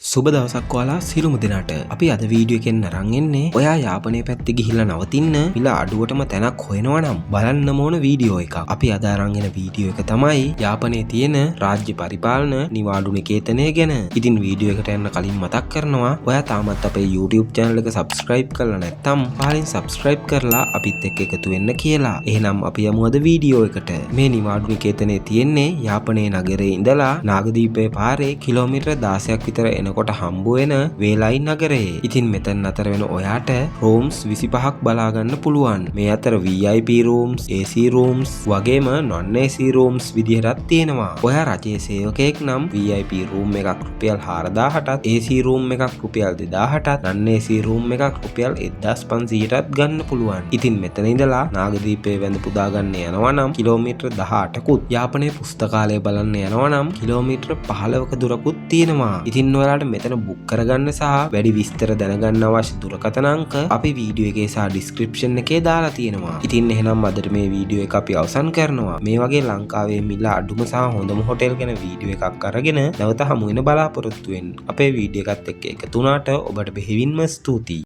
සුබ දවසක් ඔයාලා සියලුම දෙනාට. අපි අද වීඩියෝ එකෙන් අරන් එන්නේ ඔයා යාපනයේ පැත්තේ ගිහිල්ලා නවතින්න මිල අඩුවටම තැනක් හොයනවා නම් බලන්න ඕන වීඩියෝ එකක්. අපි අද අරන් එන වීඩියෝ එක තමයි යාපනයේ තියෙන රාජ්‍ය පරිපාලන නිවාඩු නිකේතනය ගැන. ඉතින් වීඩියෝ එකට යන්න කලින් මතක් කරනවා ඔයා තාමත් අපේ YouTube channel එක subscribe කරලා නැත්නම් පහලින් subscribe කරලා අපිත් එක්ක එකතු වෙන්න කියලා. එහෙනම් අපි යමු අද වීඩියෝ එකට. මේ නිවාඩු නිකේතනය තියෙන්නේ යාපනයේ නගරයේ ඉඳලා නාගදීපේ පාරේ කිලෝමීටර් 16ක් විතර එනකොට හම්බ වෙන වේලයි නගරයේ. ඉතින් මෙතන අතර වෙන ඔයාට rooms 25ක් බලා ගන්න පුළුවන්. මේ අතර VIP rooms, AC rooms වගේම non AC rooms විදිහටත් තියෙනවා. ඔයා රජයේ සේවකයෙක් නම් VIP room එකක් රුපියල් 4000ටත්, AC room එකක් රුපියල් 2000ටත්, non AC room එකක් රුපියල් 1500ටත් ගන්න පුළුවන්. ඉතින් මෙතන ඉඳලා නාගදීපේ වැඳ පුදා ගන්න යනවා නම් කිලෝමීටර් 18කුත්, යාපනයේ පුස්තකාලය බලන්න යනවා නම් කිලෝමීටර් 15ක දුරකුත් තියෙනවා. ඉතින් ඔයාලට මෙතන බුක් කරගන්න සහ වැඩි විස්තර දැනගන්න අවශ්‍ය දුරකථන අංක අපි වීඩියෝ එකේ සහ ඩිස්ක්‍රිප්ෂන් එකේ දාලා තියෙනවා. ඉතින් එහෙනම් අදට මේ වීඩියෝ එක අපි අවසන් කරනවා. මේ වගේ ලංකාවේ මිල අඩුම සහ හොඳම හොටෙල් ගැන වීඩියෝ එකක් අරගෙන නැවත හමු වෙන බලාපොරොත්තු වෙන්න. අපේ වීඩියෝ එකත් එක්ක එකතු වුණාට ඔබට බෙහෙවින්ම ස්තුතියි.